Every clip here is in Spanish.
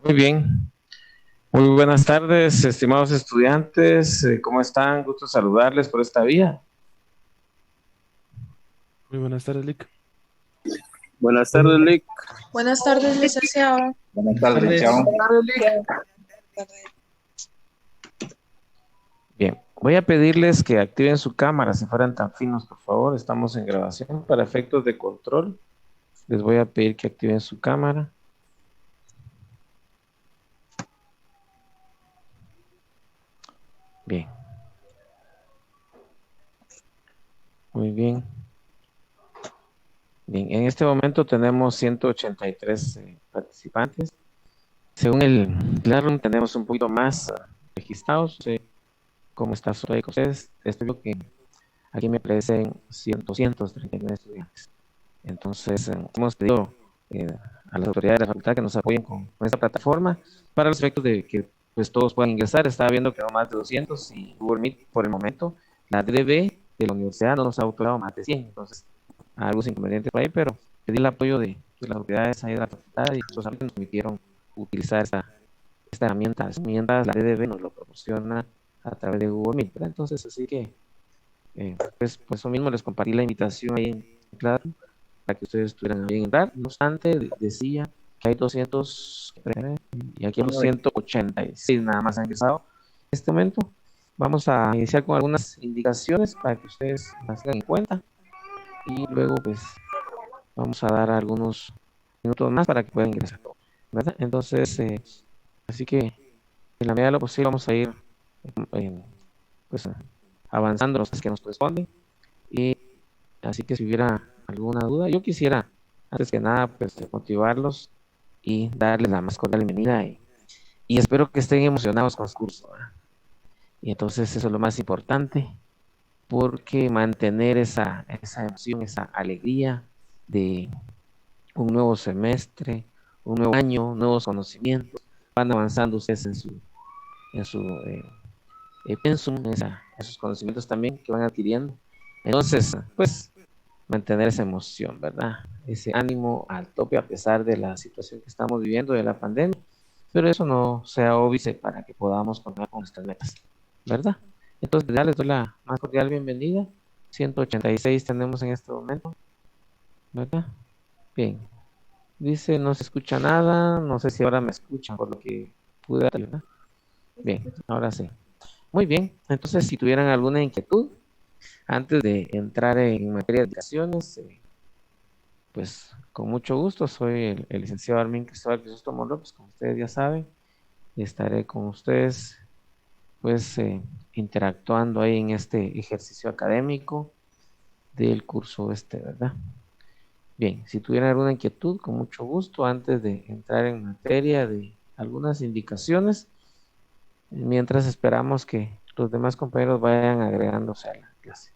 Muy bien, muy buenas tardes, estimados estudiantes. ¿Cómo están? Gusto saludarles por esta vía. Muy buenas tardes, Lick. Buenas tardes, Lick. Buenas tardes, licenciado. Buenas tardes, chao. Bien, voy a pedirles que activen su cámara, si fueran tan finos, por favor. Estamos en grabación para efectos de control. Les voy a pedir que activen su cámara. Bien. Muy bien. Bien, en este momento tenemos 183 participantes. Según el Classroom tenemos un poquito más registrados. ¿Cómo está su con ustedes? Espero que aquí me aparecen 239 estudiantes. Entonces, hemos pedido a las autoridades de la facultad que nos apoyen con esta plataforma para los efectos de que pues, todos puedan ingresar. Estaba viendo que no más de 200 y Google Meet por el momento. La DDB de la universidad no nos ha autorizado más de 100. Entonces, algunos inconvenientes por ahí, pero pedí el apoyo de las autoridades ahí de la facultad y los amigos nos permitieron utilizar esta herramienta. Mientras la DDB nos lo proporciona a través de Google Meet, ¿verdad? Entonces, así que pues eso mismo les compartí la invitación ahí en Classroom para que ustedes estuvieran bien entrar. No obstante, decía que hay 200 y aquí hay 186 nada más han ingresado en este momento. Vamos a iniciar con algunas indicaciones para que ustedes las tengan en cuenta y luego pues vamos a dar algunos minutos más para que puedan ingresar, ¿verdad? Entonces, así que en la medida de lo posible vamos a ir pues avanzando los que nos corresponden. Y así que si hubiera alguna duda, yo quisiera, antes que nada, pues motivarlos y darles la más cordial bienvenida y espero que estén emocionados con el curso, ¿verdad? Y entonces eso es lo más importante, porque mantener esa emoción, esa alegría de un nuevo semestre, un nuevo año, nuevos conocimientos, van avanzando ustedes en su pensum, esos conocimientos también que van adquiriendo. Entonces, pues mantener esa emoción, ¿verdad? Ese ánimo al tope a pesar de la situación que estamos viviendo de la pandemia, pero eso no sea óbice para que podamos continuar con nuestras metas, ¿verdad? Entonces ya les doy la más cordial bienvenida. 186 tenemos en este momento, ¿verdad? Bien. Dice, no se escucha nada, no sé si ahora me escuchan por lo que pude, ¿verdad? Bien, ahora sí. Muy bien, entonces si tuvieran alguna inquietud, antes de entrar en materia de indicaciones, pues con mucho gusto, soy el licenciado Armin Cristóbal Crisóstomo López, como ustedes ya saben, y estaré con ustedes, pues interactuando ahí en este ejercicio académico del curso ¿verdad? Bien, si tuvieran alguna inquietud, con mucho gusto, antes de entrar en materia de algunas indicaciones, mientras esperamos que los demás compañeros vayan agregándose a la clase.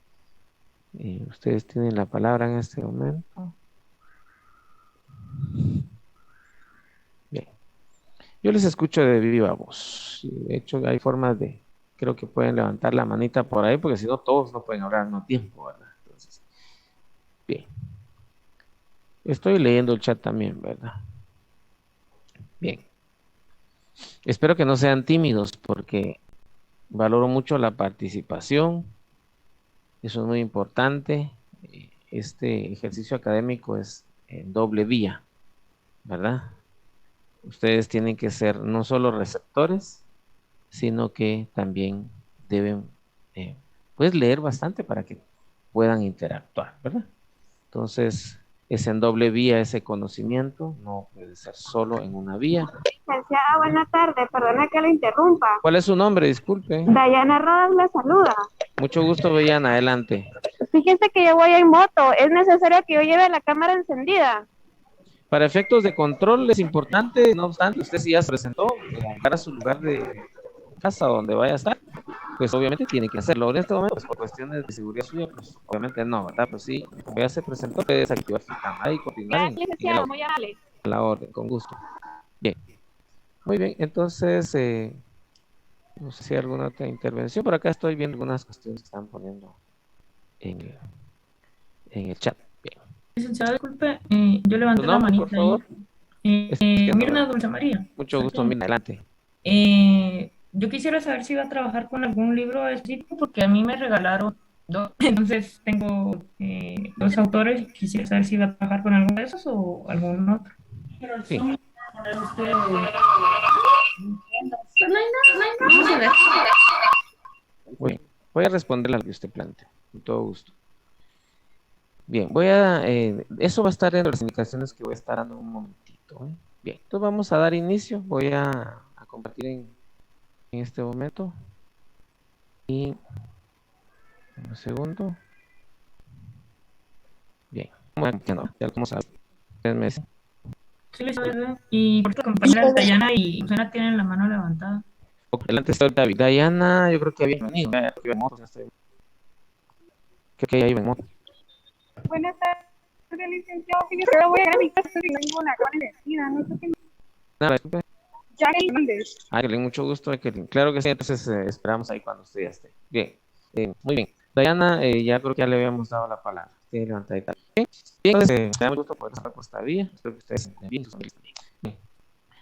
Ustedes tienen la palabra en este momento. Bien. Yo les escucho de viva voz. De hecho, hay formas de, creo que pueden levantar la manita por ahí, porque si no, todos no pueden hablar al mismo tiempo, ¿verdad? Entonces, bien. Estoy leyendo el chat también, ¿verdad? Bien. Espero que no sean tímidos, porque valoro mucho la participación. Eso es muy importante. Este ejercicio académico es en doble vía, ¿verdad? Ustedes tienen que ser no solo receptores, sino que también deben pues leer bastante para que puedan interactuar, ¿verdad? Entonces, es en doble vía ese conocimiento, no puede ser solo en una vía. Licenciada, buena tarde, perdona que la interrumpa. ¿Cuál es su nombre? Disculpe. Dayana Rodas le saluda. Mucho gusto, Bellana, adelante. Fíjense que yo voy en moto, es necesario que yo lleve la cámara encendida. Para efectos de control es importante, no obstante, usted si ya se presentó para su lugar de casa donde vaya a estar, pues obviamente tiene que hacerlo. En este momento, pues, por cuestiones de seguridad suya, pues obviamente no, ¿verdad? Pues sí, como ya se presentó, puede desactivar su cámara y continuar Gracias, en el licenciada, audio. muy amable. A la orden, con gusto. Bien, muy bien, entonces, no sé si hay alguna otra intervención, por acá estoy viendo algunas cuestiones que están poniendo en el chat. Bien. Licenciado, disculpe, yo ¿Tu levanté la nombre, por manita ahí. favor? Mirna Dulce María. Mucho gusto, Aquí. mira, adelante. Yo quisiera saber si va a trabajar con algún libro escrito, porque a mí me regalaron dos. Entonces tengo dos autores. Quisiera saber si va a trabajar con alguno de esos o algún otro. Sí, Vamos a ver. voy a responderle a lo que usted plantea, con todo gusto. Bien, eso va a estar en las indicaciones que voy a estar dando un momentito, ¿eh? Bien, entonces vamos a dar inicio. Voy a compartir en este momento. Y un segundo. Bien, vamos a ver. Sí, lo sabe. Y por tu compañera Dayana y Susana tienen la mano levantada. Adelante está David. Diana, yo creo que había venido. Creo que iba en moto, creo que ella iba en moto. Buenas tardes, licenciado. Fíjese, ahora voy a ir a mi casa y tengo una gran necesidad. No sé qué. Nada, disculpe. Jacqueline Hernández. Jacqueline, mucho gusto, Jacqueline. Claro que sí, entonces esperamos ahí cuando usted ya esté. Bien, muy bien. Diana, ya creo que ya le habíamos dado la palabra. Tiene levantadita. Bien, entonces me da mucho gusto poder estar por esta vía. Espero que ustedes estén bien, sus familias también. Bien.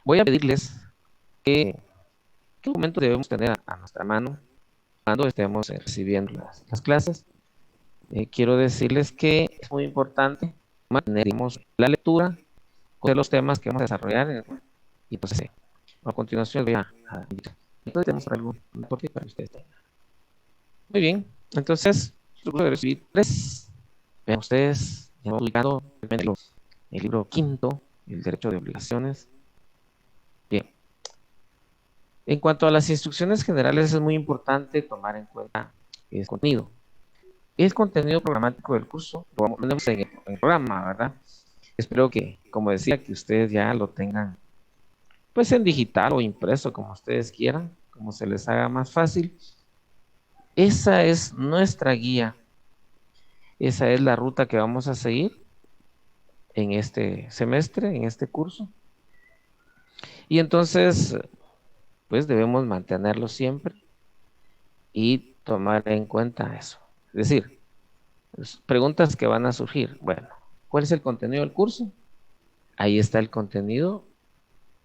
Voy a pedirles qué documentos debemos tener a nuestra mano cuando estemos recibiendo las clases. Quiero decirles que es muy importante mantener digamos, la lectura de los temas que vamos a desarrollar. Y pues a continuación voy a invitar. Entonces tenemos algo importante para ustedes. Muy bien, entonces, grupo de recibir tres. Vean ustedes, ya hemos ubicado el libro quinto, el derecho de obligaciones. Bien. En cuanto a las instrucciones generales, es muy importante tomar en cuenta el contenido. El contenido programático del curso lo tenemos en el programa, ¿verdad? Espero que, como decía, que ustedes ya lo tengan pues en digital o impreso, como ustedes quieran, como se les haga más fácil. Esa es nuestra guía. Esa es la ruta que vamos a seguir en este semestre, en este curso. Y entonces, pues debemos mantenerlo siempre y tomar en cuenta eso. Es decir, preguntas que van a surgir. Bueno, ¿cuál es el contenido del curso? Ahí está el contenido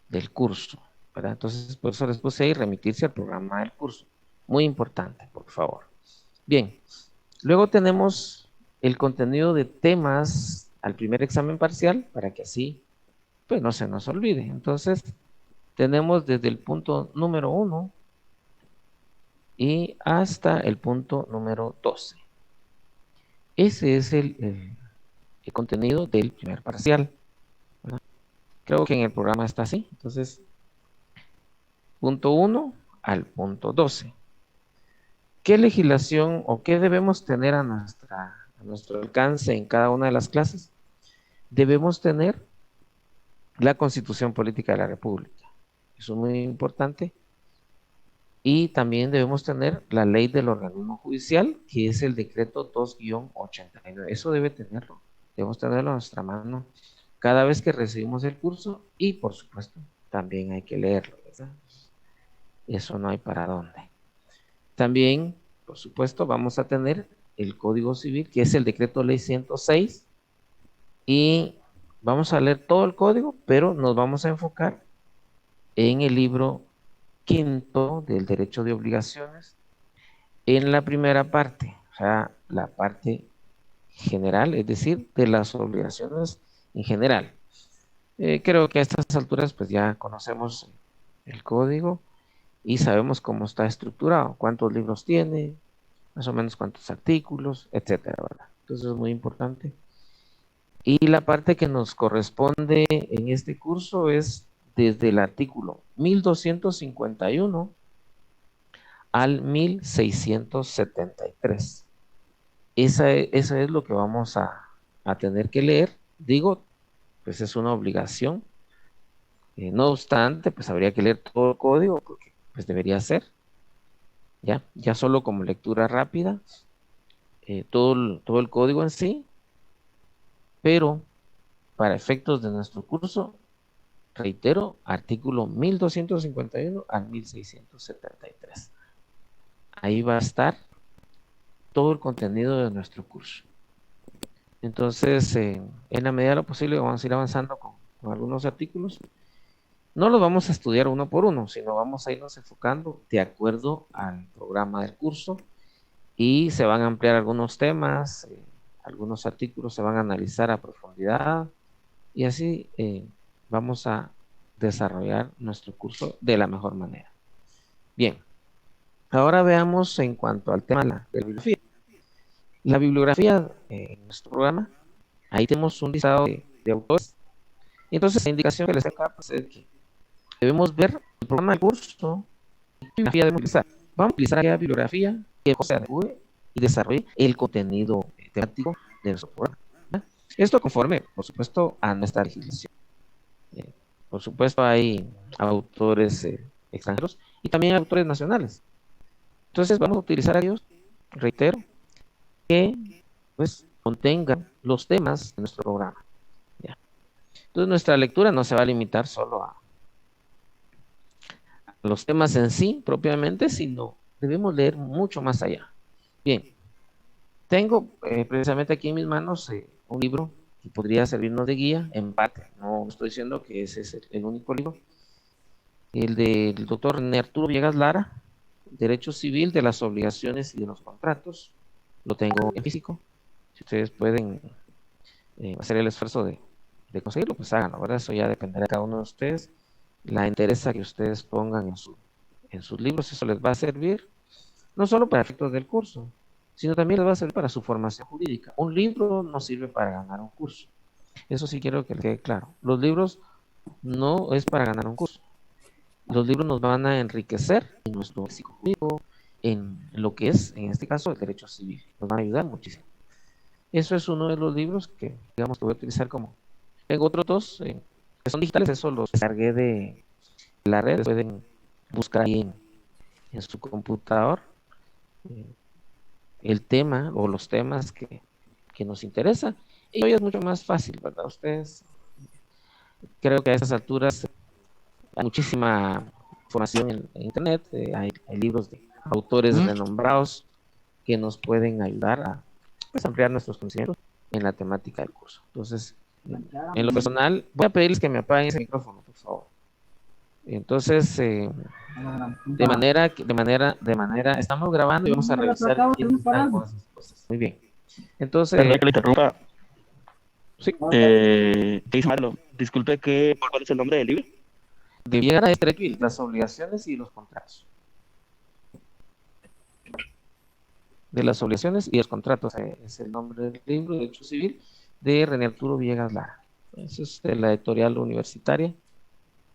del curso, ¿verdad? Entonces, por eso les puse ahí remitirse al programa del curso. Muy importante, por favor. Bien, luego tenemos el contenido de temas al primer examen parcial para que así pues no se nos olvide. Entonces, tenemos desde el punto número 1 y hasta el punto número 12. Ese es el contenido del primer parcial, ¿verdad? Creo que en el programa está así. Entonces, punto 1 al punto 12. ¿Qué legislación o qué debemos tener a nuestro alcance en cada una de las clases? Debemos tener la Constitución Política de la República. Eso es muy importante. Y también debemos tener la ley del organismo judicial, que es el decreto 2-89. Eso debe tenerlo. Debemos tenerlo a nuestra mano cada vez que recibimos el curso y, por supuesto, también hay que leerlo, ¿verdad? Eso no hay para dónde. También, por supuesto, vamos a tener el Código Civil, que es el decreto ley 106, y vamos a leer todo el código, pero nos vamos a enfocar en el libro quinto del derecho de obligaciones, en la primera parte, o sea, la parte general, es decir, de las obligaciones en general. Creo que a estas alturas pues ya conocemos el código y sabemos cómo está estructurado, cuántos libros tiene, más o menos cuántos artículos, etcétera, ¿verdad? Entonces es muy importante. Y la parte que nos corresponde en este curso es desde el artículo 1251 al 1673. Esa es lo que vamos a tener que leer. Digo, pues es una obligación. No obstante, pues habría que leer todo el código, porque pues debería ser. Ya solo como lectura rápida, todo el código en sí, pero para efectos de nuestro curso, reitero, artículo 1251 al 1673. Ahí va a estar todo el contenido de nuestro curso. Entonces, en la medida de lo posible, vamos a ir avanzando con con algunos artículos. No los vamos a estudiar uno por uno, sino vamos a irnos enfocando de acuerdo al programa del curso y se van a ampliar algunos temas, algunos artículos se van a analizar a profundidad y así vamos a desarrollar nuestro curso de la mejor manera. Bien, ahora veamos en cuanto al tema de la bibliografía. La bibliografía en nuestro programa, ahí tenemos un listado de autores. Entonces, la indicación que les doy acá pues, es que debemos ver el programa del curso y qué bibliografía debemos utilizar. Vamos a utilizar aquella bibliografía que se adecue y desarrolle el contenido temático de nuestro programa, ¿verdad? Esto conforme, por supuesto, a nuestra legislación. Por supuesto, hay autores extranjeros y también autores nacionales. Entonces, vamos a utilizar a ellos, reitero, que pues contengan los temas de nuestro programa. ¿Ya? Entonces, nuestra lectura no se va a limitar solo a los temas en sí, propiamente, sino debemos leer mucho más allá. Bien, tengo precisamente aquí en mis manos un libro que podría servirnos de guía, en parte, no estoy diciendo que ese es el único libro, el del doctor René Arturo Villegas Lara, Derecho Civil de las Obligaciones y de los Contratos, lo tengo en físico, si ustedes pueden hacer el esfuerzo de conseguirlo, pues háganlo, ¿verdad? Eso ya dependerá de cada uno de ustedes, la interés que ustedes pongan en sus libros, eso les va a servir, no solo para efectos del curso, sino también les va a servir para su formación jurídica. Un libro no sirve para ganar un curso. Eso sí quiero que les quede claro. Los libros no es para ganar un curso. Los libros nos van a enriquecer en nuestro léxico jurídico, en lo que es, en este caso, el derecho civil. Nos van a ayudar muchísimo. Eso es uno de los libros que, digamos, que voy a utilizar como... Tengo otros dos que son digitales, eso los descargué de la red. Pueden buscar ahí en su computador el tema o los temas que nos interesan. Y hoy es mucho más fácil, ¿verdad? Ustedes, creo que a estas alturas hay muchísima información en internet, hay libros de autores renombrados que nos pueden ayudar a pues, ampliar nuestros conocimientos en la temática del curso. Entonces, en lo personal, voy a pedirles que me apaguen ese micrófono, por favor. Entonces, de manera, estamos grabando y vamos a revisar quién está con esas cosas. Muy bien. Entonces, Perdón que le interrumpa. sí. ¿Qué dice Marlo? Disculpe, ¿cuál es el nombre del libro? De Villegas de Derecho Civil, las obligaciones y los contratos. De las obligaciones y los contratos es el nombre del libro, Derecho Civil, de René Arturo Villegas Lara. Eso es de la editorial universitaria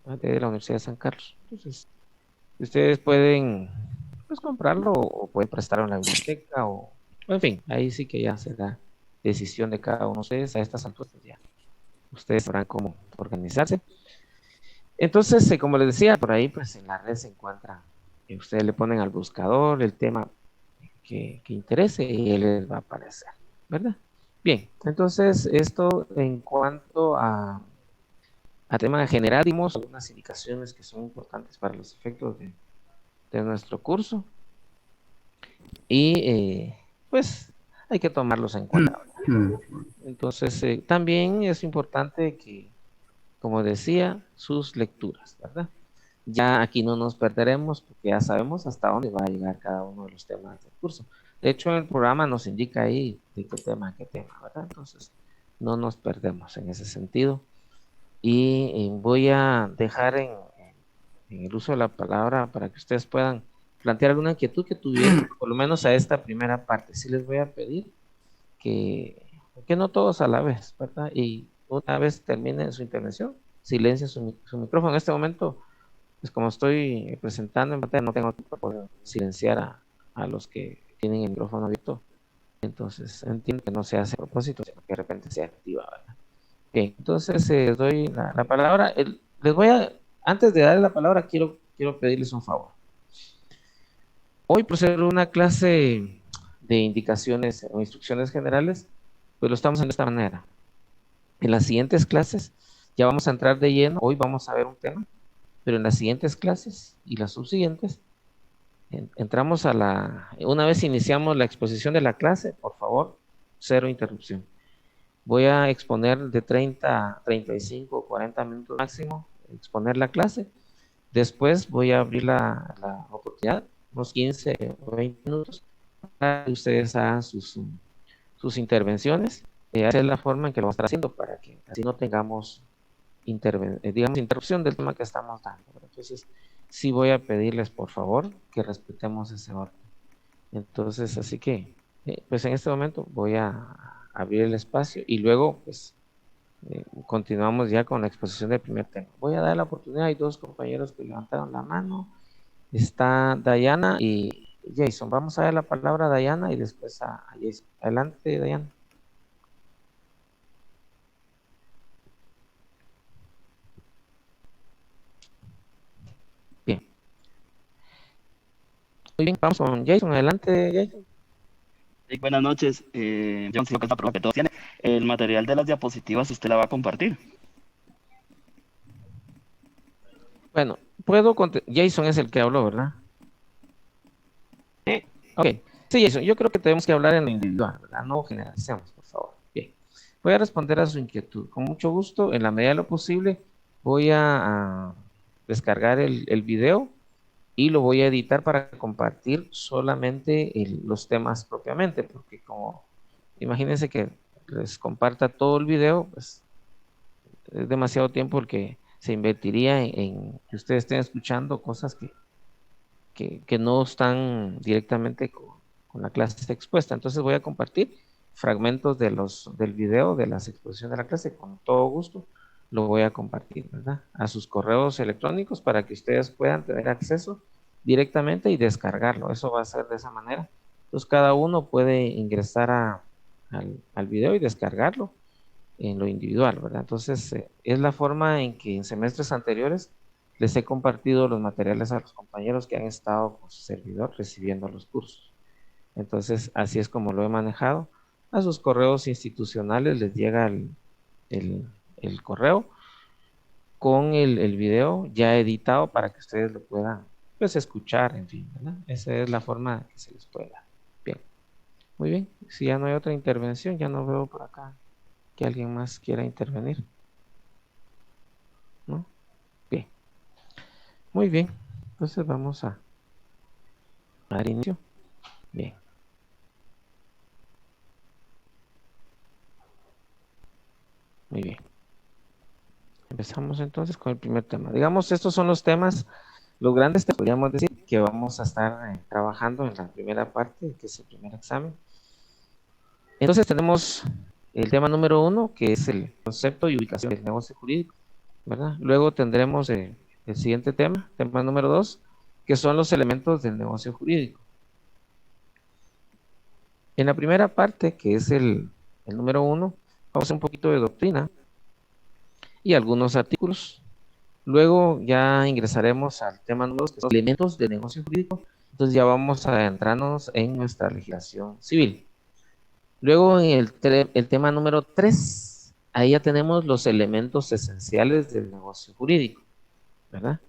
de la Universidad de San Carlos. Entonces, ustedes pueden pues comprarlo o pueden prestarlo en la biblioteca o en fin, ahí sí que ya será decisión de cada uno de ustedes. A estas alturas pues ya ustedes sabrán cómo organizarse. Entonces, como les decía, por ahí pues en la red se encuentra, ustedes le ponen al buscador el tema que interese y él les va a aparecer, ¿verdad? Bien, entonces esto en cuanto a tema general, dimos algunas indicaciones que son importantes para los efectos de nuestro curso y pues hay que tomarlos en cuenta. Entonces también es importante que, como decía, sus lecturas, ¿verdad? Ya aquí no nos perderemos porque ya sabemos hasta dónde va a llegar cada uno de los temas del curso. De hecho, el programa nos indica ahí de qué tema, ¿verdad? Entonces, no nos perdemos en ese sentido. Y voy a dejar en el uso de la palabra para que ustedes puedan plantear alguna inquietud que tuvieran, por lo menos a esta primera parte. Sí les voy a pedir que no todos a la vez, ¿verdad? Y una vez termine su intervención, silencien su micrófono. En este momento, pues como estoy presentando en pantalla, no tengo tiempo para poder silenciar a los que tienen el micrófono abierto. Entonces, entiendo que no se hace a propósito, sino que de repente se activa, ¿verdad? Bien, entonces les doy la palabra. Antes de darle la palabra, quiero pedirles un favor. Hoy, por ser una clase de indicaciones o instrucciones generales, pues lo estamos haciendo de esta manera. En las siguientes clases ya vamos a entrar de lleno. Hoy vamos a ver un tema, pero en las siguientes clases y las subsiguientes entramos una vez iniciamos la exposición de la clase, por favor, cero interrupción. Voy a exponer de 30 a 35 o 40 minutos máximo exponer la clase. Después voy a abrir la oportunidad, unos 15 o 20 minutos, para que ustedes hagan sus intervenciones. Esa es la forma en que lo vamos a estar haciendo para que así no tengamos digamos, interrupción del tema que estamos dando. Entonces, sí voy a pedirles, por favor, que respetemos ese orden. Entonces, así que, pues en este momento voy a abrir el espacio y luego, pues, continuamos ya con la exposición del primer tema. Voy a dar la oportunidad, hay dos compañeros que levantaron la mano. Está Dayana y Jason. Vamos a dar la palabra a Dayana y después a Jason. Adelante, Dayana. Bien. Muy bien, vamos con Jason. Adelante, Jason. Sí, buenas noches. Yo considero que esta prueba que todos tienen. El material de las diapositivas usted la va a compartir. Bueno, Jason es el que habló, ¿verdad? Ok. Sí, Jason, yo creo que tenemos que hablar en lo individual, ¿verdad? No generalicemos, por favor. Bien. Voy a responder a su inquietud. Con mucho gusto, en la medida de lo posible, voy a descargar el video y lo voy a editar para compartir solamente los temas propiamente, porque como imagínense que les comparta todo el video, pues es demasiado tiempo el que se invertiría en que ustedes estén escuchando cosas que no están directamente con la clase expuesta. Entonces voy a compartir fragmentos del video de las exposiciones de la clase, con todo gusto lo voy a compartir, ¿verdad? A sus correos electrónicos para que ustedes puedan tener acceso directamente y descargarlo. Eso va a ser de esa manera. Entonces cada uno puede ingresar al video y descargarlo en lo individual, ¿verdad? Entonces es la forma en que en semestres anteriores les he compartido los materiales a los compañeros que han estado con su servidor recibiendo los cursos. Entonces así es como lo he manejado. A sus correos institucionales les llega el correo con el video ya editado para que ustedes lo puedan, pues, escuchar, en fin, ¿verdad? Esa es la forma que se les puede dar. Bien, muy bien. Si ya no hay otra intervención, ya no veo por acá que alguien más quiera intervenir, ¿no? Bien, muy bien. Entonces vamos a dar inicio. Bien. Muy bien. Empezamos entonces con el primer tema. Digamos, estos son los temas, los grandes temas, podríamos decir, que vamos a estar trabajando en la primera parte, que es el primer examen. Entonces tenemos el tema número 1, que es el concepto y ubicación del negocio jurídico, ¿verdad? Luego tendremos el siguiente tema número 2, que son los elementos del negocio jurídico. En la primera parte, que es el número 1, vamos a hacer un poquito de doctrina y algunos artículos. Luego ya ingresaremos al tema número 2, que son elementos del negocio jurídico. Entonces ya vamos a adentrarnos en nuestra legislación civil. Luego en el tema número 3, ahí ya tenemos los elementos esenciales del negocio jurídico, ¿verdad?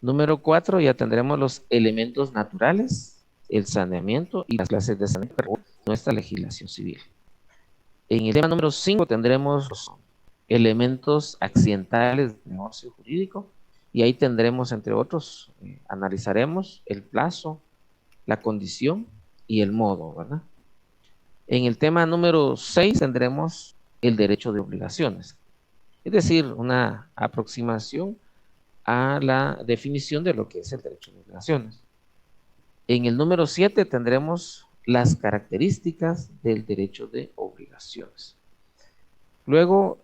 Número 4, ya tendremos los elementos naturales, el saneamiento y las clases de saneamiento de nuestra legislación civil. En el tema número 5 tendremos los elementos accidentales del negocio jurídico y ahí tendremos, entre otros, analizaremos el plazo, la condición y el modo, ¿verdad? En el tema número 6 tendremos el derecho de obligaciones, es decir, una aproximación a la definición de lo que es el derecho de obligaciones. En el número 7 tendremos las características del derecho de obligaciones. Luego,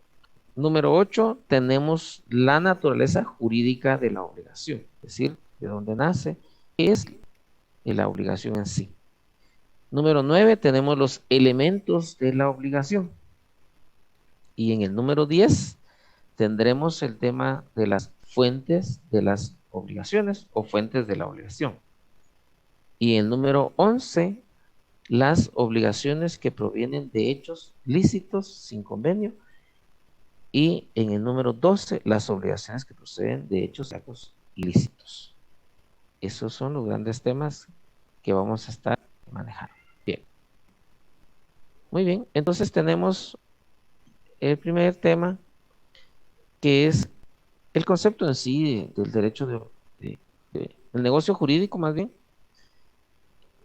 número 8, tenemos la naturaleza jurídica de la obligación, es decir, de dónde nace, qué es la obligación en sí. Número 9, tenemos los elementos de la obligación. Y en el número 10, tendremos el tema de las fuentes de las obligaciones o fuentes de la obligación. Y en el número 11, las obligaciones que provienen de hechos lícitos sin convenio. Y en el número 12, las obligaciones que proceden de hechos ilícitos. Esos son los grandes temas que vamos a estar manejando. Bien. Muy bien, entonces tenemos el primer tema, que es el concepto en sí del derecho del negocio jurídico más bien,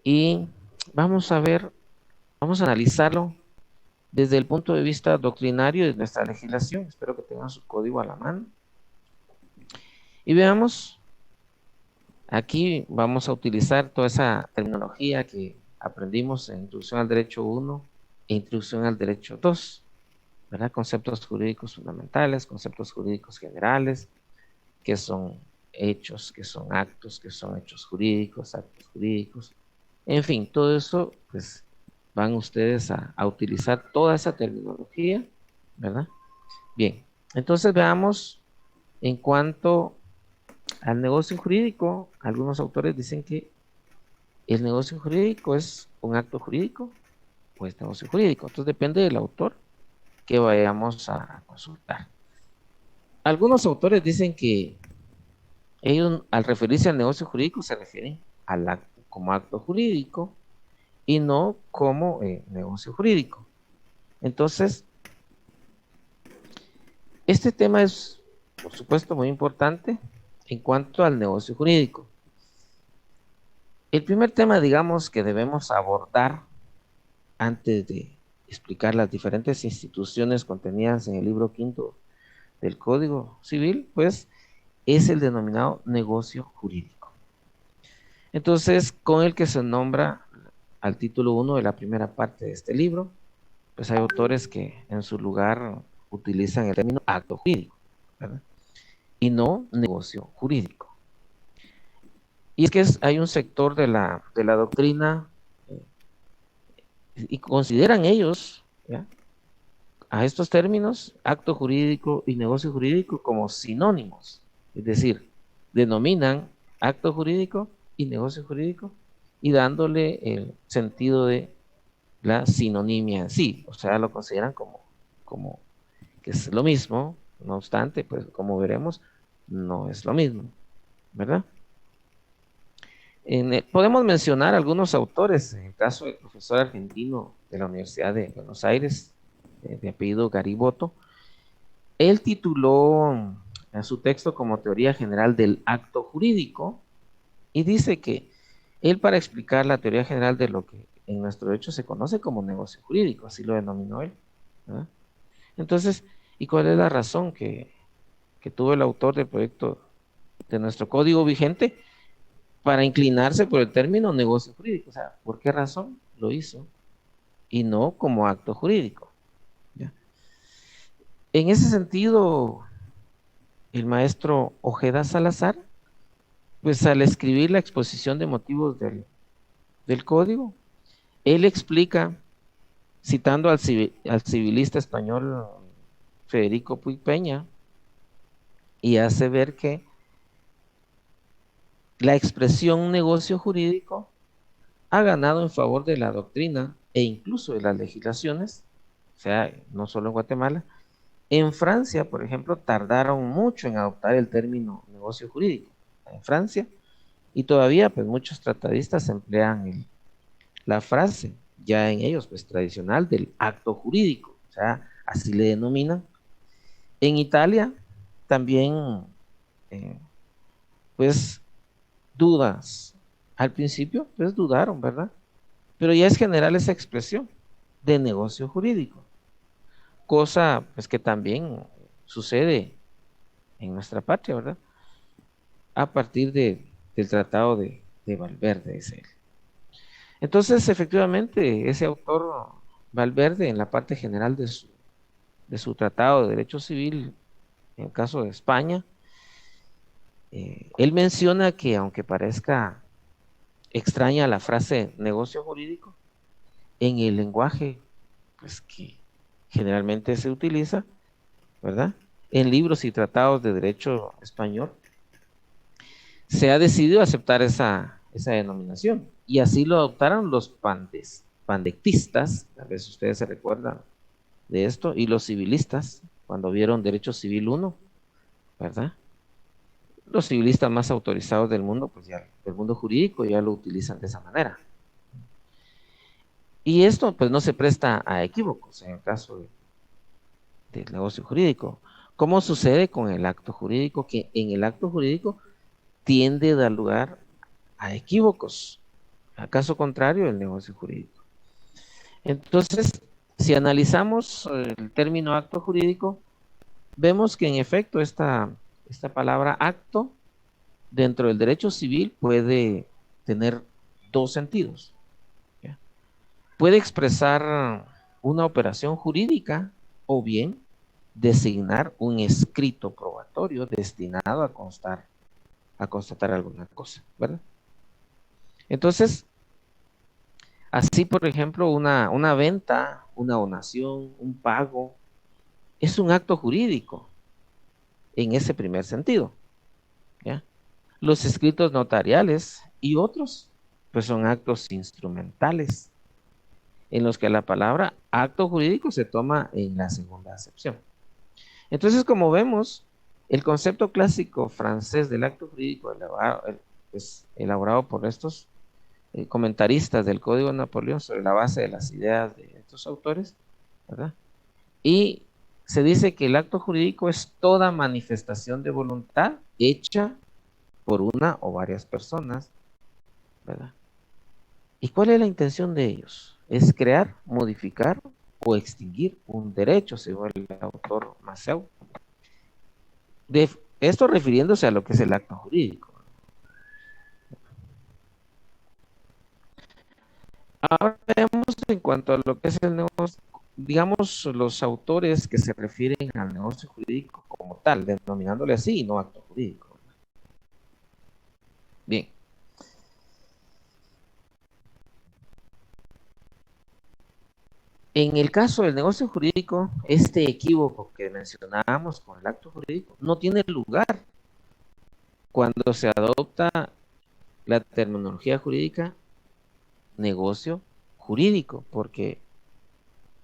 y vamos a ver, vamos a analizarlo desde el punto de vista doctrinario de nuestra legislación. Espero que tengan su código a la mano. Y veamos, aquí vamos a utilizar toda esa terminología que aprendimos en Introducción al Derecho 1 e Introducción al Derecho 2, ¿verdad? Conceptos jurídicos fundamentales, conceptos jurídicos generales, que son hechos, que son actos, que son hechos jurídicos, actos jurídicos. En fin, todo eso, pues van ustedes a utilizar toda esa terminología, ¿verdad? Bien, entonces veamos en cuanto al negocio jurídico. Algunos autores dicen que el negocio jurídico es un acto jurídico o es negocio jurídico. Entonces depende del autor que vayamos a consultar. Algunos autores dicen que ellos, al referirse al negocio jurídico, se refieren al acto como acto jurídico y no como negocio jurídico. Entonces, este tema es, por supuesto, muy importante en cuanto al negocio jurídico. El primer tema, digamos, que debemos abordar antes de explicar las diferentes instituciones contenidas en el libro quinto del Código Civil, pues, es el denominado negocio jurídico. Entonces, con el que se nombra al título 1 de la primera parte de este libro, pues hay autores que en su lugar utilizan el término acto jurídico, ¿verdad? Y no negocio jurídico. Y es que hay un sector de la doctrina y consideran ellos, ¿ya?, a estos términos, acto jurídico y negocio jurídico, como sinónimos. Es decir, denominan acto jurídico y negocio jurídico y dándole el sentido de la sinonimia en sí. O sea, lo consideran como que es lo mismo. No obstante, pues como veremos, no es lo mismo, ¿verdad? Podemos mencionar algunos autores. En el caso del profesor argentino de la Universidad de Buenos Aires, de apellido Gariboto, él tituló a su texto como Teoría General del Acto Jurídico y dice que él, para explicar la teoría general de lo que en nuestro derecho se conoce como negocio jurídico, así lo denominó él, ¿verdad? Entonces, ¿y cuál es la razón que tuvo el autor del proyecto de nuestro código vigente para inclinarse por el término negocio jurídico? O sea, ¿por qué razón lo hizo y no como acto jurídico? ¿Ya? En ese sentido, el maestro Ojeda Salazar, pues al escribir la exposición de motivos del código, él explica, citando al civilista español Federico Puig Peña, y hace ver que la expresión negocio jurídico ha ganado en favor de la doctrina e incluso de las legislaciones, o sea, no solo en Guatemala. En Francia, por ejemplo, tardaron mucho en adoptar el término negocio jurídico. En Francia, y todavía pues muchos tratadistas emplean la frase, ya en ellos pues tradicional, del acto jurídico, o sea, así le denominan. En Italia también pues dudas. Al principio pues dudaron, ¿verdad? Pero ya es general esa expresión de negocio jurídico, cosa pues que también sucede en nuestra patria, ¿verdad? A partir del Tratado de Valverde, es él. Entonces, efectivamente, ese autor Valverde, en la parte general de su Tratado de Derecho Civil, en el caso de España, él menciona que, aunque parezca extraña la frase negocio jurídico, en el lenguaje pues, que generalmente se utiliza, ¿verdad?, en libros y tratados de derecho español, se ha decidido aceptar esa denominación, y así lo adoptaron los pandectistas, a veces ustedes se recuerdan de esto, y los civilistas, cuando vieron Derecho Civil 1, ¿verdad? Los civilistas más autorizados del mundo, pues ya del mundo jurídico, ya lo utilizan de esa manera. Y esto pues no se presta a equívocos en el caso del negocio jurídico. ¿Cómo sucede con el acto jurídico? Que en el acto jurídico tiende a dar lugar a equívocos. A caso contrario, el negocio jurídico. Entonces, si analizamos el término acto jurídico, vemos que en efecto esta palabra acto dentro del derecho civil puede tener dos sentidos. ¿Ya? Puede expresar una operación jurídica o bien designar un escrito probatorio destinado a constatar alguna cosa, ¿verdad? Entonces, así por ejemplo, una venta, una donación, un pago, es un acto jurídico en ese primer sentido, ¿ya? Los escritos notariales y otros, pues son actos instrumentales, en los que la palabra acto jurídico se toma en la segunda acepción. Entonces, como vemos, el concepto clásico francés del acto jurídico elaborado por estos comentaristas del Código de Napoleón sobre la base de las ideas de estos autores, ¿verdad? Y se dice que el acto jurídico es toda manifestación de voluntad hecha por una o varias personas, ¿verdad? ¿Y cuál es la intención de ellos? Es crear, modificar o extinguir un derecho, según el autor Maceu. Esto refiriéndose a lo que es el acto jurídico. Ahora veamos en cuanto a lo que es el negocio, digamos, los autores que se refieren al negocio jurídico como tal, denominándole así y no acto jurídico. Bien. En el caso del negocio jurídico, este equívoco que mencionábamos con el acto jurídico no tiene lugar cuando se adopta la terminología jurídica negocio jurídico, porque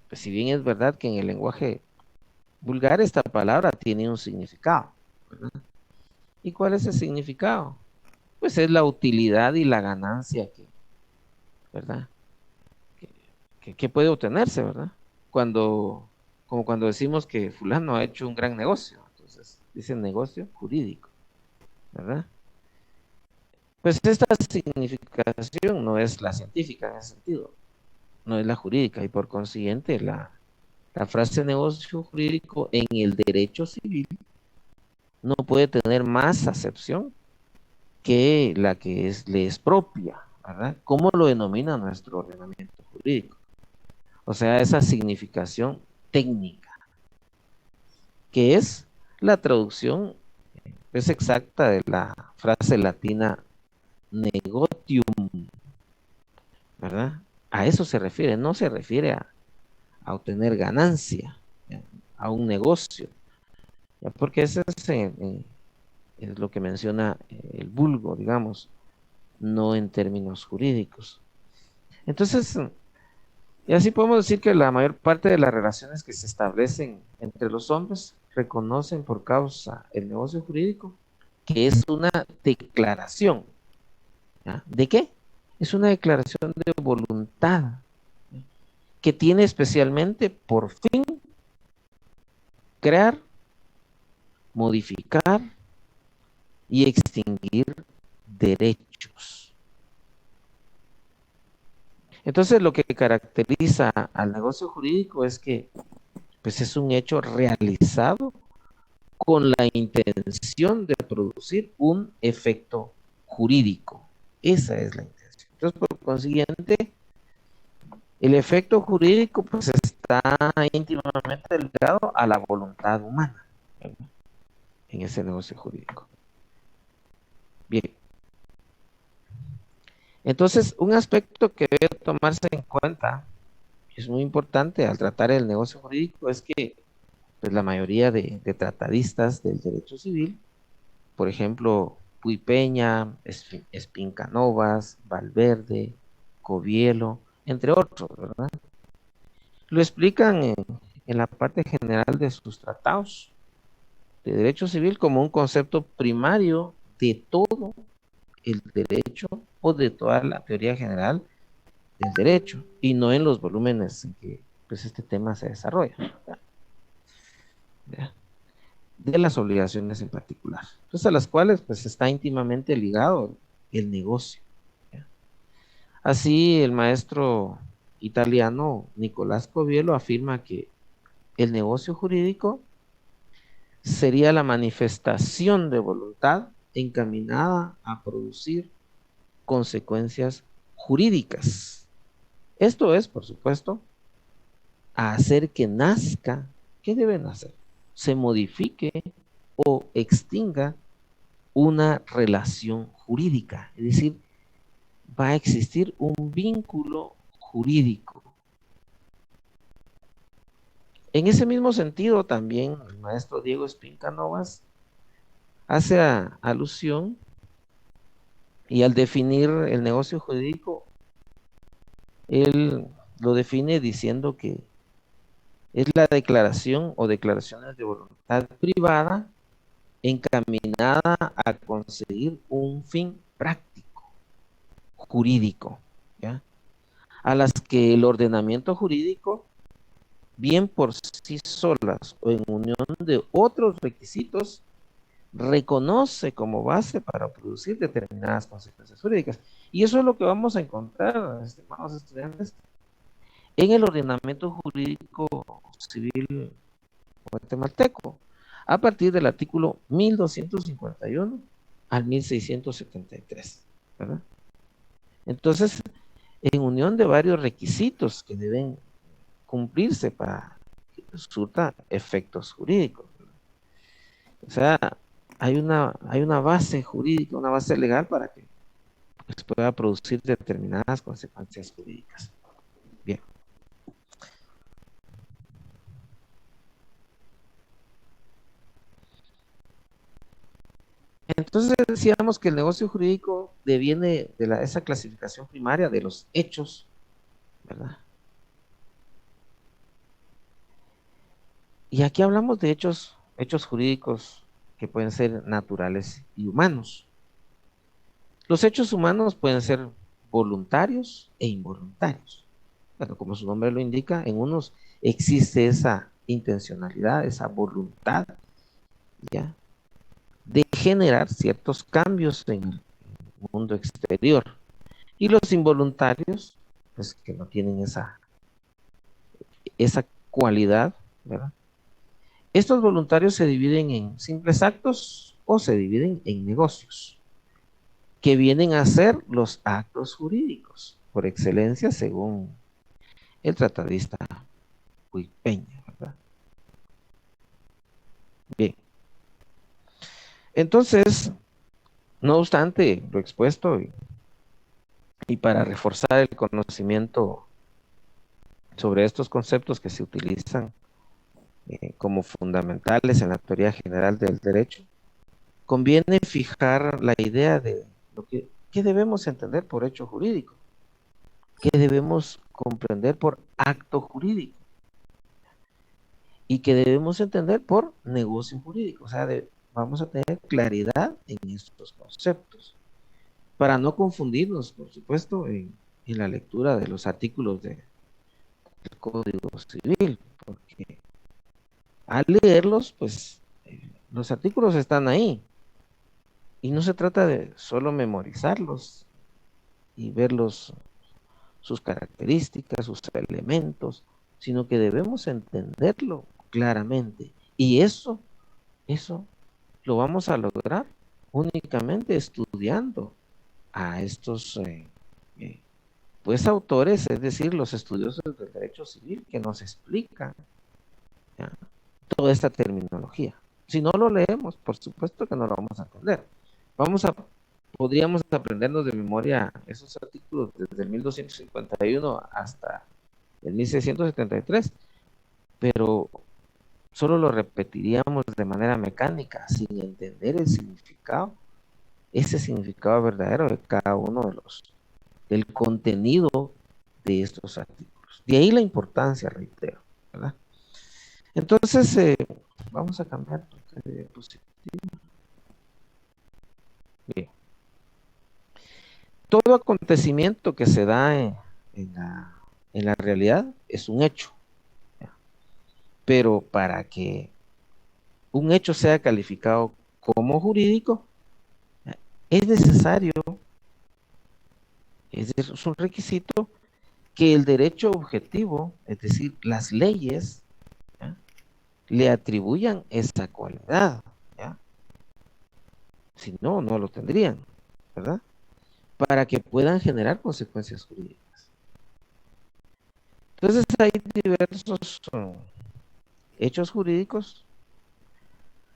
pues, si bien es verdad que en el lenguaje vulgar esta palabra tiene un significado, ¿verdad? ¿Y cuál es el significado? Pues es la utilidad y la ganancia ¿verdad? Que puede obtenerse, ¿verdad? Como cuando decimos que fulano ha hecho un gran negocio, entonces dice negocio jurídico, ¿verdad? Pues esta significación no es la científica en ese sentido, no es la jurídica, y por consiguiente la frase negocio jurídico en el derecho civil no puede tener más acepción que la que le es propia, ¿verdad? ¿Cómo lo denomina nuestro ordenamiento jurídico? O sea, esa significación técnica, que es la traducción es exacta de la frase latina negotium, ¿verdad? A eso se refiere, no se refiere a obtener ganancia, ¿ya? A un negocio, ¿ya? Porque eso es lo que menciona el vulgo, digamos, no en términos jurídicos. Entonces, y así podemos decir que la mayor parte de las relaciones que se establecen entre los hombres reconocen por causa el negocio jurídico que es una declaración. ¿Ya? ¿De qué? Es una declaración de voluntad, ¿ya? Que tiene especialmente por fin crear, modificar y extinguir derechos. Entonces, lo que caracteriza al negocio jurídico es que pues, es un hecho realizado con la intención de producir un efecto jurídico. Esa es la intención. Entonces, por consiguiente, el efecto jurídico pues está íntimamente ligado a la voluntad humana, ¿verdad? En ese negocio jurídico. Bien. Entonces, un aspecto que debe tomarse en cuenta, es muy importante al tratar el negocio jurídico, es que pues, la mayoría de tratadistas del derecho civil, por ejemplo, Puy Peña, Espincanovas, Valverde, Covielo, entre otros, ¿verdad? Lo explican en la parte general de sus tratados de derecho civil como un concepto primario de todo el derecho o de toda la teoría general del derecho y no en los volúmenes en que pues, este tema se desarrolla. ¿Ya? de las obligaciones en particular. Entonces, a las cuales pues está íntimamente ligado el negocio. ¿Ya? Así, el maestro italiano Nicolás Coviello afirma que el negocio jurídico sería la manifestación de voluntad encaminada a producir consecuencias jurídicas. Esto es, por supuesto, a hacer que nazca, ¿qué debe nacer? Se modifique o extinga una relación jurídica, es decir, va a existir un vínculo jurídico. En ese mismo sentido, también el maestro Diego Espín Cánovas hace alusión y al definir el negocio jurídico, él lo define diciendo que es la declaración o declaraciones de voluntad privada encaminada a conseguir un fin práctico, jurídico, ¿ya? A las que el ordenamiento jurídico, bien por sí solas o en unión de otros requisitos, reconoce como base para producir determinadas consecuencias jurídicas. Y eso es lo que vamos a encontrar, estimados estudiantes, en el ordenamiento jurídico civil guatemalteco, a partir del artículo 1251 al 1673, ¿verdad? Entonces, en unión de varios requisitos que deben cumplirse para que surta efectos jurídicos. O sea, hay una base jurídica, una base legal para que pues, pueda producir determinadas consecuencias jurídicas. Bien. Entonces decíamos que el negocio jurídico deviene de esa clasificación primaria de los hechos, ¿verdad? Y aquí hablamos de hechos jurídicos que pueden ser naturales y humanos. Los hechos humanos pueden ser voluntarios e involuntarios. Bueno, como su nombre lo indica, en unos existe esa intencionalidad, esa voluntad, ¿ya?, de generar ciertos cambios en el mundo exterior. Y los involuntarios, pues que no tienen esa cualidad, ¿verdad? Estos voluntarios se dividen en simples actos o se dividen en negocios, que vienen a ser los actos jurídicos, por excelencia, según el tratadista Puig Peña, ¿verdad? Bien. Entonces, no obstante lo expuesto y para reforzar el conocimiento sobre estos conceptos que se utilizan como fundamentales en la teoría general del derecho, conviene fijar la idea de qué debemos entender por hecho jurídico, qué debemos comprender por acto jurídico y qué debemos entender por negocio jurídico. O sea, vamos a tener claridad en estos conceptos para no confundirnos, por supuesto, en la lectura de los artículos del Código Civil, porque al leerlos, pues los artículos están ahí y no se trata de solo memorizarlos y verlos, sus características, sus elementos, sino que debemos entenderlo claramente. Y eso lo vamos a lograr únicamente estudiando a estos pues autores, es decir, los estudiosos del derecho civil que nos explican, ¿ya?, toda esta terminología. Si no lo leemos, por supuesto que no lo vamos a entender. Podríamos aprendernos de memoria esos artículos desde el 1251 hasta el 1673, pero solo lo repetiríamos de manera mecánica, sin entender el significado, ese significado verdadero de cada uno del contenido de estos artículos. De ahí la importancia, reitero, ¿verdad? Entonces, vamos a cambiar de diapositiva. Bien. Todo acontecimiento que se da en la realidad es un hecho, ¿ya? Pero para que un hecho sea calificado como jurídico, es necesario, es un requisito que el derecho objetivo, es decir, las leyes, ¿ya?, le atribuyan esa cualidad, ¿ya? Si no, no lo tendrían, ¿verdad? Para que puedan generar consecuencias jurídicas. Entonces hay diversos hechos jurídicos.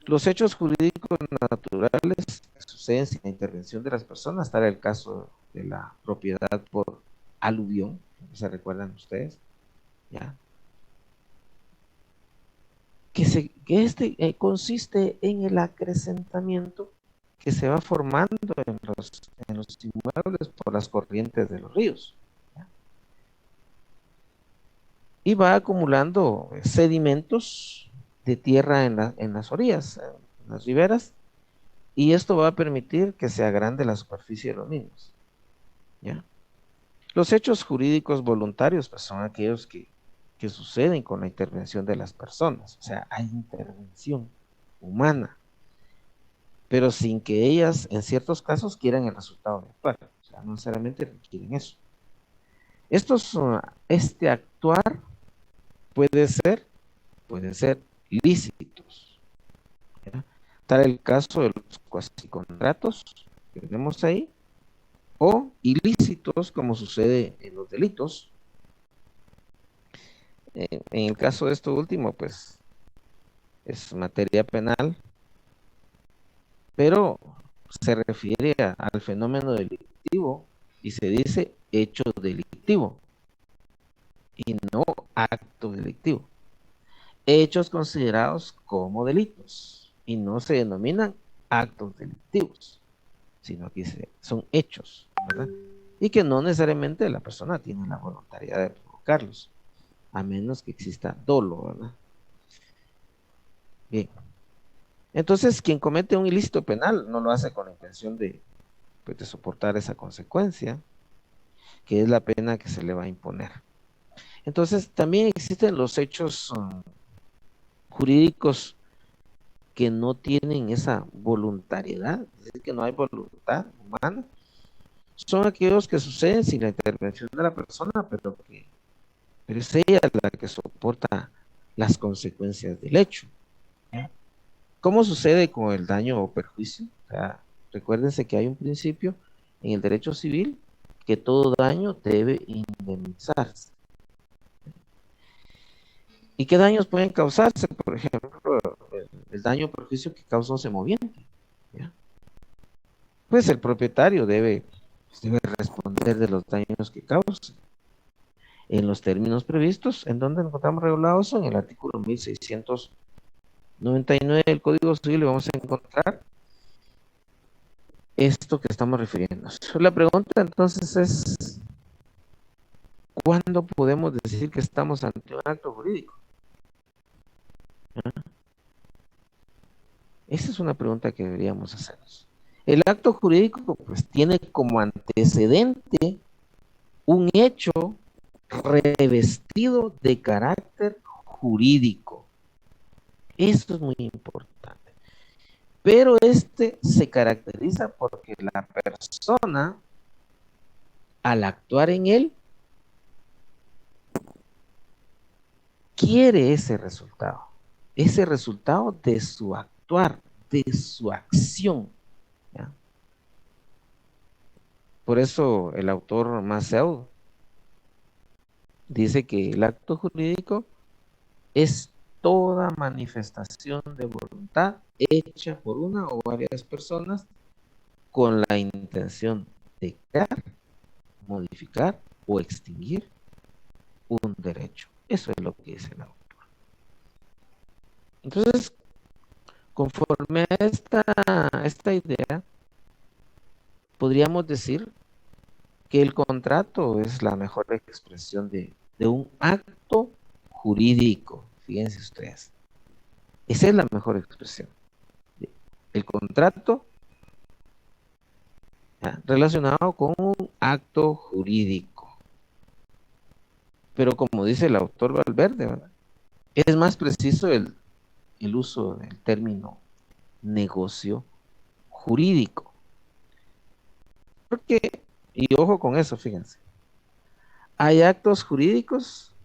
Los hechos jurídicos naturales que suceden sin la intervención de las personas, tal el caso de la propiedad por aluvión, ¿se recuerdan ustedes? ¿Ya? Que este consiste en el acrecentamiento que se va formando en los inmuebles por las corrientes de los ríos, ¿ya? Y va acumulando sedimentos de tierra en las orillas, en las riberas, y esto va a permitir que se agrande la superficie de los mismos, ¿ya? Los hechos jurídicos voluntarios, pues, son aquellos que suceden con la intervención de las personas, o sea, hay intervención humana, pero sin que ellas, en ciertos casos, quieran el resultado de actuar, o sea, no necesariamente requieren eso. Este actuar puede ser lícitos, ¿ya? Tal el caso de los cuasicontratos que tenemos ahí, o ilícitos, como sucede en los delitos. En el caso de esto último, pues, es materia penal, pero se refiere al fenómeno delictivo y se dice hecho delictivo y no acto delictivo. Hechos considerados como delitos y no se denominan actos delictivos, sino que son hechos, ¿verdad? Y que no necesariamente la persona tiene la voluntariedad de provocarlos, a menos que exista dolo, ¿verdad? Bien. Entonces, quien comete un ilícito penal no lo hace con la intención de soportar esa consecuencia, que es la pena que se le va a imponer. Entonces, también existen los hechos jurídicos que no tienen esa voluntariedad, es decir, que no hay voluntad humana. Son aquellos que suceden sin la intervención de la persona, pero es ella la que soporta las consecuencias del hecho, ¿ya? ¿Cómo sucede con el daño o perjuicio? O sea, recuérdense que hay un principio en el derecho civil que todo daño debe indemnizarse. ¿Y qué daños pueden causarse? Por ejemplo, el daño o perjuicio que causa un semoviente, ¿ya? Pues el propietario debe responder de los daños que cause en los términos previstos. ¿En donde encontramos regulados? En el artículo 1699 del Código Civil, y vamos a encontrar esto que estamos refiriéndonos. La pregunta entonces es: ¿cuándo podemos decir que estamos ante un acto jurídico? ¿Ah? Esa es una pregunta que deberíamos hacernos. El acto jurídico, pues, tiene como antecedente un hecho revestido de carácter jurídico. Esto es muy importante. Pero este se caracteriza porque la persona, al actuar en él, quiere ese resultado de su actuar, de su acción, ¿ya? Por eso el autor Maceo dice que el acto jurídico es toda manifestación de voluntad hecha por una o varias personas con la intención de crear, modificar o extinguir un derecho. Eso es lo que dice el autor. Entonces, conforme a esta idea, podríamos decir que el contrato es la mejor expresión de un acto jurídico. Fíjense ustedes. Esa es la mejor expresión. El contrato, ¿ya?, relacionado con un acto jurídico. Pero como dice el autor Valverde, ¿verdad?, es más preciso el el uso del término negocio jurídico. Porque, y ojo con eso, fíjense, hay actos jurídicos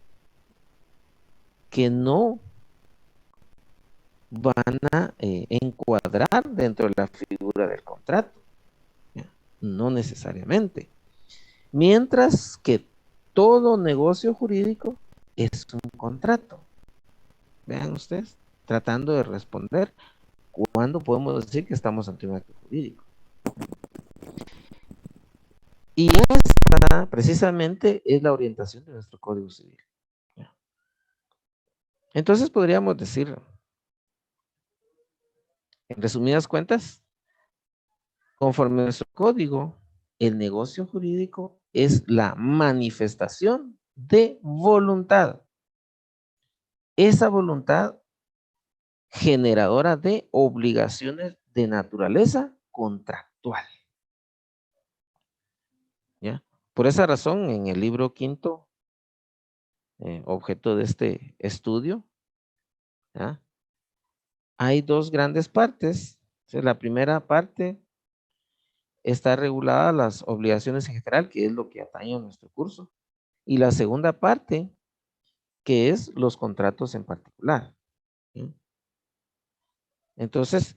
que no van a encuadrar dentro de la figura del contrato. No necesariamente. Mientras que todo negocio jurídico es un contrato. Vean ustedes, tratando de responder cuándo podemos decir que estamos ante un acto jurídico. Y esta precisamente es la orientación de nuestro Código Civil. Entonces podríamos decir, en resumidas cuentas, conforme a nuestro código, el negocio jurídico es la manifestación de voluntad. Esa voluntad generadora de obligaciones de naturaleza contractual. ¿Ya? Por esa razón, en el libro quinto, objeto de este estudio, ¿ya? Hay dos grandes partes. La primera parte está regulada las obligaciones en general, que es lo que atañe a nuestro curso. Y la segunda parte, que es los contratos en particular. ¿Sí? Entonces,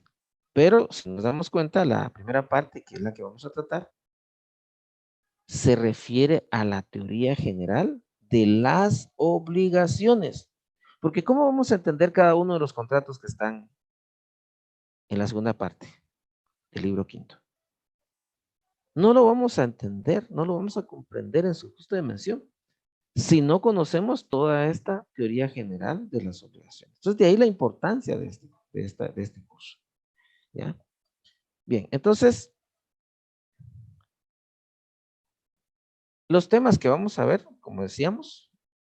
pero si nos damos cuenta, la primera parte, que es la que vamos a tratar, se refiere a la teoría general de las obligaciones. Porque ¿cómo vamos a entender cada uno de los contratos que están en la segunda parte del libro quinto? No lo vamos a entender, no lo vamos a comprender en su justa dimensión si no conocemos toda esta teoría general de las obligaciones. Entonces, de ahí la importancia de este curso. ¿Ya? Bien, entonces, los temas que vamos a ver, como decíamos,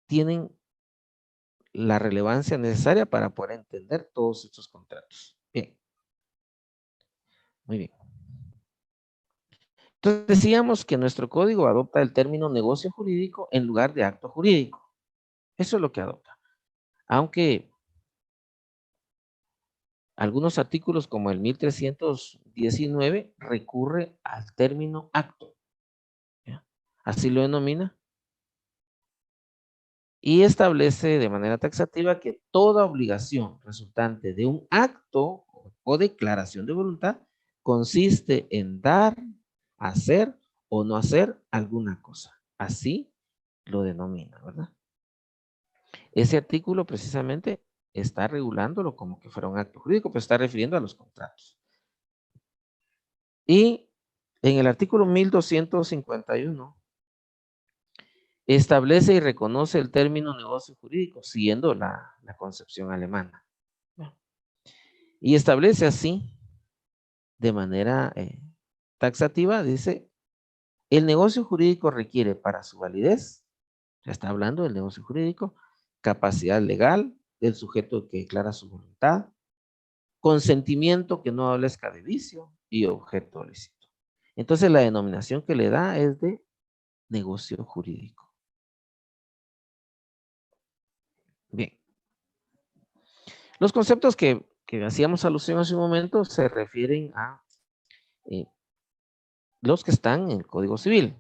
tienen la relevancia necesaria para poder entender todos estos contratos. Bien. Muy bien. Entonces decíamos que nuestro código adopta el término negocio jurídico en lugar de acto jurídico. Eso es lo que adopta. Aunque algunos artículos como el 1319 recurre al término acto. ¿Ya? Así lo denomina. Y establece de manera taxativa que toda obligación resultante de un acto o declaración de voluntad consiste en dar, hacer o no hacer alguna cosa. Así lo denomina, ¿verdad? Ese artículo precisamente está regulándolo como que fuera un acto jurídico, pero está refiriendo a los contratos. Y en el artículo 1251 establece y reconoce el término negocio jurídico, siguiendo la concepción alemana. Y establece así, de manera taxativa, dice, el negocio jurídico requiere para su validez, ya está hablando del negocio jurídico, capacidad legal del sujeto que declara su voluntad, consentimiento que no adolezca de vicio y objeto lícito. Entonces la denominación que le da es de negocio jurídico. Bien. Los conceptos que hacíamos alusión hace un momento se refieren a los que están en el Código Civil.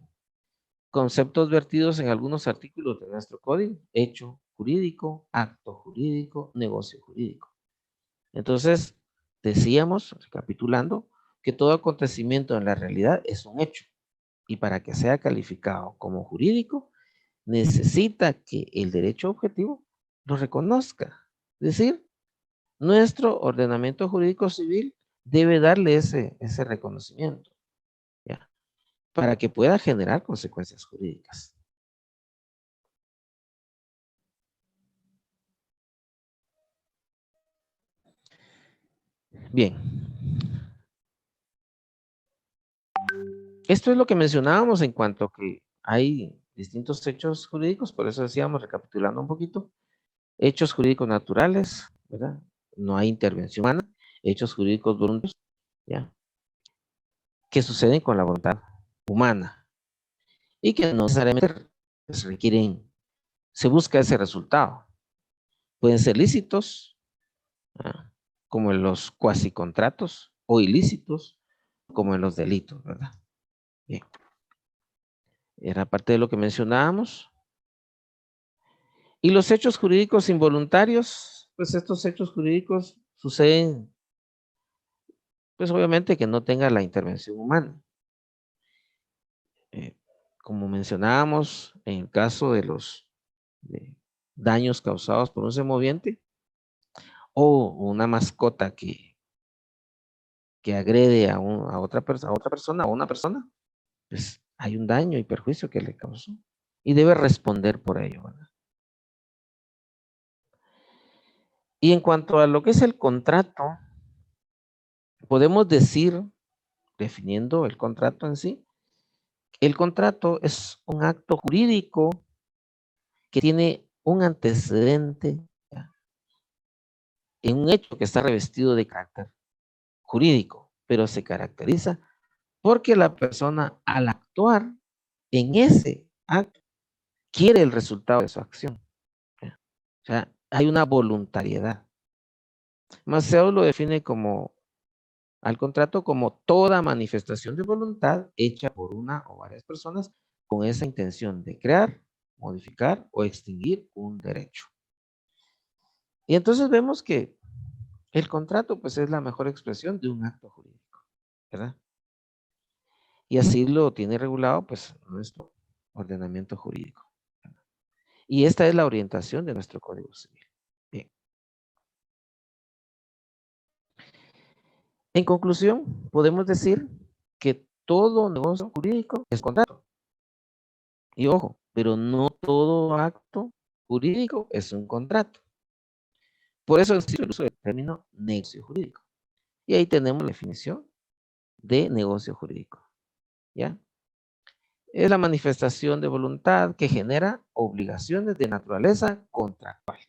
Conceptos vertidos en algunos artículos de nuestro código: hecho jurídico, acto jurídico, negocio jurídico. Entonces, decíamos, recapitulando, que todo acontecimiento en la realidad es un hecho. Y para que sea calificado como jurídico, necesita que el derecho objetivo lo reconozca. Es decir, nuestro ordenamiento jurídico civil debe darle ese reconocimiento, ¿ya? Para que pueda generar consecuencias jurídicas. Bien. Esto es lo que mencionábamos en cuanto a que hay distintos hechos jurídicos, por eso decíamos, recapitulando un poquito, hechos jurídicos naturales, ¿verdad? No hay intervención humana, hechos jurídicos voluntarios, ¿ya? Que suceden con la voluntad humana y que no necesariamente se requieren, se busca ese resultado. Pueden ser lícitos como en los cuasicontratos o ilícitos, como en los delitos, ¿verdad? Bien. Era parte de lo que mencionábamos. Y los hechos jurídicos involuntarios, pues estos hechos jurídicos suceden, pues obviamente que no tenga la intervención humana. Como mencionábamos, en el caso de los daños causados por un semoviente o una mascota que agrede a otra persona o una persona, pues hay un daño y perjuicio que le causó y debe responder por ello, ¿verdad? Y en cuanto a lo que es el contrato, podemos decir, definiendo el contrato en sí, el contrato es un acto jurídico que tiene un antecedente, ¿ya?, en un hecho que está revestido de carácter jurídico, pero se caracteriza porque la persona al actuar en ese acto quiere el resultado de su acción, ¿ya? O sea, hay una voluntariedad. Maceo lo define como al contrato como toda manifestación de voluntad hecha por una o varias personas con esa intención de crear, modificar o extinguir un derecho. Y entonces vemos que el contrato pues es la mejor expresión de un acto jurídico, ¿verdad? Y así lo tiene regulado pues nuestro ordenamiento jurídico. Y esta es la orientación de nuestro Código Civil. Bien. En conclusión, podemos decir que todo negocio jurídico es contrato. Y ojo, pero no todo acto jurídico es un contrato. Por eso existe el uso del término negocio jurídico. Y ahí tenemos la definición de negocio jurídico, ¿ya? Es la manifestación de voluntad que genera obligaciones de naturaleza contractual.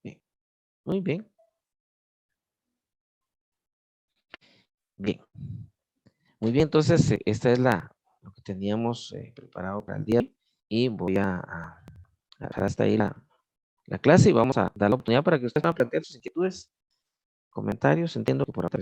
Bien. Muy bien. Bien. Muy bien, entonces esta es lo que teníamos preparado para el día. Y voy a dejar hasta ahí la clase y vamos a dar la oportunidad para que ustedes puedan plantear sus inquietudes, comentarios. Entiendo que por ahora